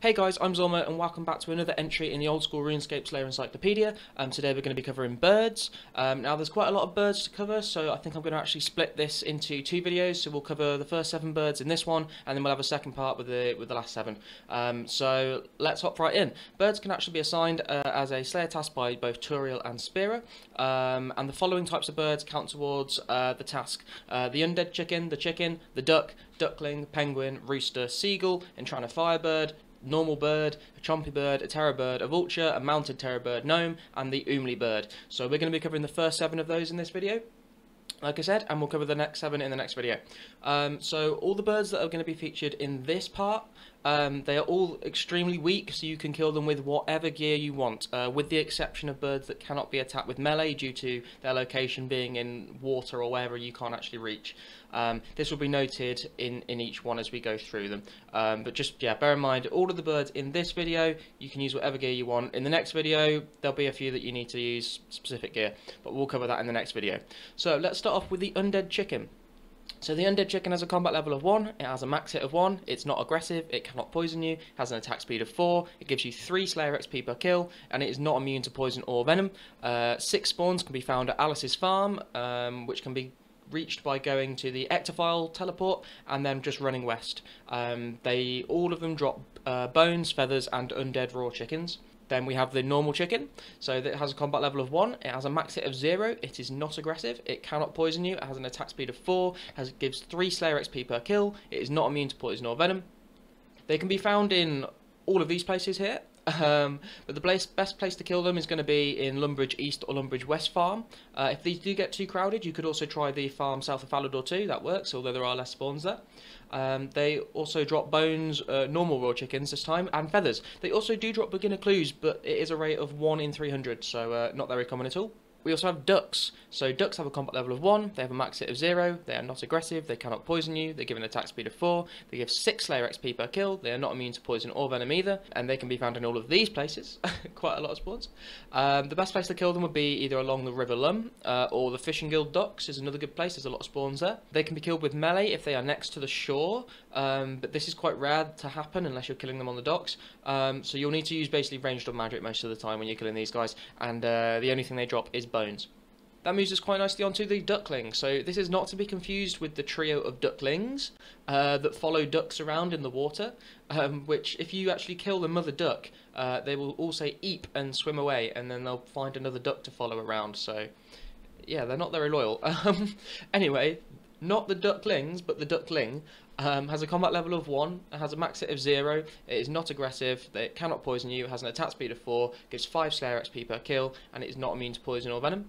Hey guys, I'm Zorma and welcome back to another entry in the Oldschool Runescape Slayer Encyclopedia. Today we're going to be covering birds. Now there's quite a lot of birds to cover, so I think I'm going to actually split this into two videos. So we'll cover the first 7 birds in this one, and then we'll have a second part with the last 7. So let's hop right in. Birds can actually be assigned as a Slayer task by both Turiel and Spearer, and the following types of birds count towards the task. The undead chicken, the duck, duckling, penguin, rooster, seagull, enchanted firebird, normal bird, a chompy bird, a terror bird, a vulture, a mounted terror bird, gnome, and the oomly bird. So we're going to be covering the first 7 of those in this video, like I said, and we'll cover the next 7 in the next video. So all the birds that are going to be featured in this part, they are all extremely weak, so you can kill them with whatever gear you want, with the exception of birds that cannot be attacked with melee due to their location being in water or wherever you can't actually reach. This will be noted in each one as we go through them. But just, bear in mind, all of the birds in this video, you can use whatever gear you want. In the next video, there'll be a few that you need to use specific gear, but we'll cover that in the next video. So let's start off with the undead chicken. So the undead chicken has a combat level of 1, it has a max hit of 1, it's not aggressive, it cannot poison you, has an attack speed of 4, it gives you 3 Slayer XP per kill, and it is not immune to poison or venom. 6 spawns can be found at Alice's farm, which can be reached by going to the Ectophile teleport and then just running west. All of them drop bones, feathers, and undead raw chickens. Then we have the normal chicken, so that has a combat level of 1, it has a max hit of 0, it is not aggressive, it cannot poison you, it has an attack speed of 4, it gives 3 Slayer XP per kill, it is not immune to poison or venom. They can be found in all of these places here, but the best place to kill them is going to be in Lumbridge East or Lumbridge West farm. If these do get too crowded, you could also try the farm south of Falador too, that works, although there are less spawns there. They also drop bones, normal raw chickens this time, and feathers. They also do drop beginner clues, but it is a rate of 1 in 300, so not very common at all. We also have ducks. So ducks have a combat level of 1, they have a max hit of 0, they are not aggressive, they cannot poison you, they give an attack speed of 4, they give 6 Slayer XP per kill, they are not immune to poison or venom either, and they can be found in all of these places, quite a lot of spawns. The best place to kill them would be either along the River Lum, or the Fishing Guild docks is another good place, there's a lot of spawns there. They can be killed with melee if they are next to the shore, but this is quite rare to happen unless you're killing them on the docks, so you'll need to use basically ranged or magic most of the time when you're killing these guys, and the only thing they drop is bones. That moves us quite nicely onto the duckling. So this is not to be confused with the trio of ducklings that follow ducks around in the water, which if you actually kill the mother duck, they will all say eep and swim away, and then they'll find another duck to follow around. So yeah, they're not very loyal. Anyway, not the ducklings, but the duckling has a combat level of 1, it has a max hit of 0, it is not aggressive, it cannot poison you, it has an attack speed of 4, gives 5 Slayer XP per kill, and it is not immune to poison or venom.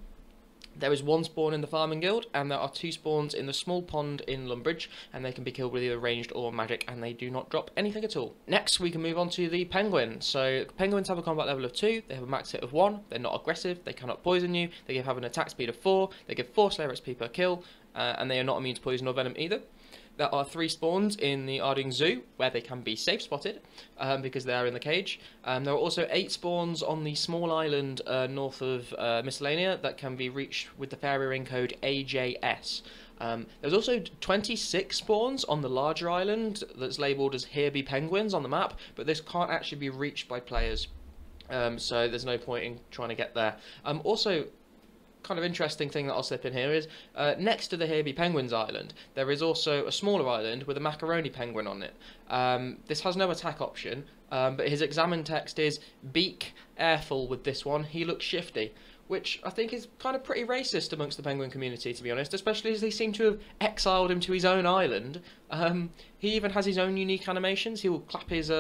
There is 1 spawn in the Farming Guild, and there are 2 spawns in the small pond in Lumbridge, and they can be killed with either ranged or magic, and they do not drop anything at all. Next, we can move on to the penguin. So, penguins have a combat level of 2, they have a max hit of 1, they're not aggressive, they cannot poison you, they have an attack speed of 4, they give 4 Slayer XP per kill, and they are not immune to poison or venom either. There are 3 spawns in the Arding Zoo, where they can be safe spotted, because they are in the cage. There are also 8 spawns on the small island north of Miscellanea that can be reached with the fairy ring code AJS. There's also 26 spawns on the larger island that's labelled as Here Be Penguins on the map, but this can't actually be reached by players, so there's no point in trying to get there. Also, kind of interesting thing that I'll slip in here is next to the Here Be Penguins island there is also a smaller island with a macaroni penguin on it. This has no attack option, but his examine text is beak airful with this one, he looks shifty, which I think is kind of pretty racist amongst the penguin community, to be honest, especially as they seem to have exiled him to his own island. He even has his own unique animations. He will clap his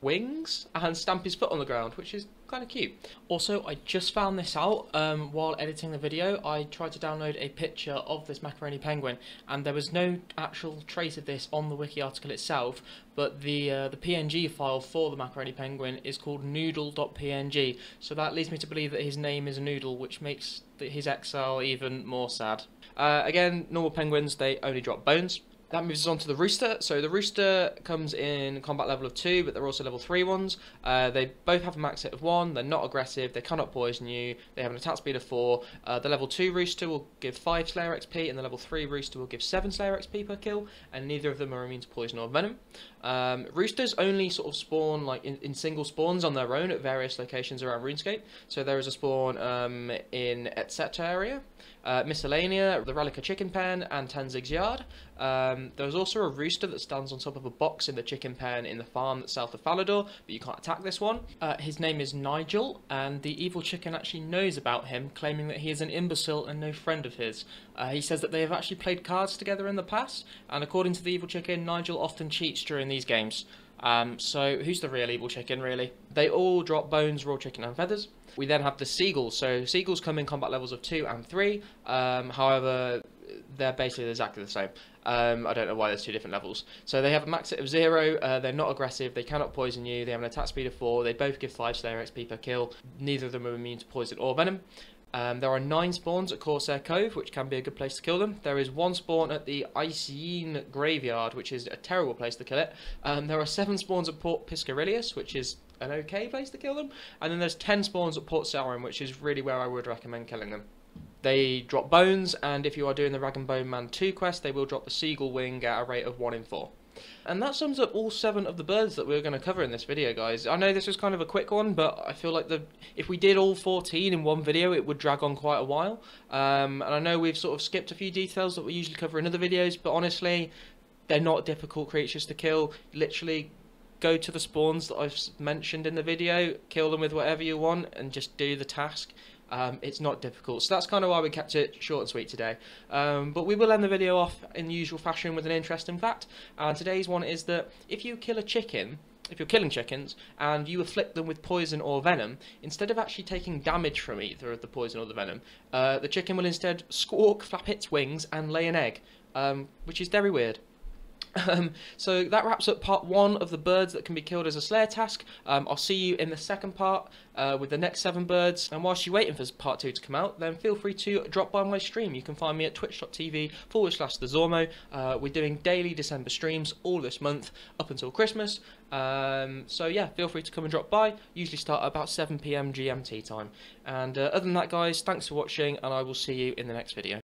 wings and stamp his foot on the ground, which is kind of cute. Also, I just found this out while editing the video. I tried to download a picture of this macaroni penguin, and there was no actual trace of this on the wiki article itself, but the PNG file for the macaroni penguin is called noodle.png, so that leads me to believe that his name is Noodle, which makes his exile even more sad. Again, normal penguins, they only drop bones. That moves us on to the rooster. So the rooster comes in combat level of 2, but they're also level 3 ones. They both have a max hit of 1, they're not aggressive, they cannot poison you, they have an attack speed of 4. The level 2 rooster will give 5 Slayer XP, and the level 3 rooster will give 7 Slayer XP per kill, and neither of them are immune to poison or venom. Roosters only sort of spawn like in single spawns on their own at various locations around RuneScape. So there is a spawn in Etc area, Miscellanea, the Relica Chicken Pen, and Tenzig's Yard. There's also a rooster that stands on top of a box in the chicken pen in the farm that's south of Falador, but you can't attack this one. His name is Nigel, and the evil chicken actually knows about him, claiming that he is an imbecile and no friend of his. He says that they have actually played cards together in the past, and according to the evil chicken, Nigel often cheats during these games. So who's the real evil chicken, really? They all drop bones, raw chicken, and feathers. We then have the seagulls. So seagulls come in combat levels of 2 and 3. However, they're basically exactly the same. I don't know why there's 2 different levels. So they have a max hit of 0. They're not aggressive. They cannot poison you. They have an attack speed of 4. They both give 5 Slayer XP per kill. Neither of them are immune to poison or venom. There are 9 spawns at Corsair Cove, which can be a good place to kill them. There is 1 spawn at the Icene Graveyard, which is a terrible place to kill it. There are 7 spawns at Port Piscarilius, which is an okay place to kill them. And then there's 10 spawns at Port Sauron, which is really where I would recommend killing them. They drop bones, and if you are doing the Rag and Bone Man 2 quest, they will drop the Seagull Wing at a rate of 1 in 4. And that sums up all 7 of the birds that we're going to cover in this video, guys. I know this was kind of a quick one, but I feel like if we did all 14 in one video, it would drag on quite a while. And I know we've sort of skipped a few details that we usually cover in other videos, but honestly, they're not difficult creatures to kill. Literally, go to the spawns that I've mentioned in the video, kill them with whatever you want, and just do the task. It's not difficult, so that's kind of why we kept it short and sweet today. But we will end the video off in the usual fashion with an interesting fact. And today's one is that if you kill a chicken, if you're killing chickens, and you afflict them with poison or venom, instead of actually taking damage from either of the poison or the venom, the chicken will instead squawk, flap its wings, and lay an egg, which is very weird. So that wraps up part 1 of the birds that can be killed as a Slayer task. I'll see you in the second part with the next 7 birds. And whilst you're waiting for part 2 to come out, then feel free to drop by my stream. You can find me at twitch.tv/thezormo. We're doing daily December streams all this month up until Christmas. So yeah, feel free to come and drop by. Usually start at about 7 PM GMT time. And other than that, guys, thanks for watching, and I will see you in the next video.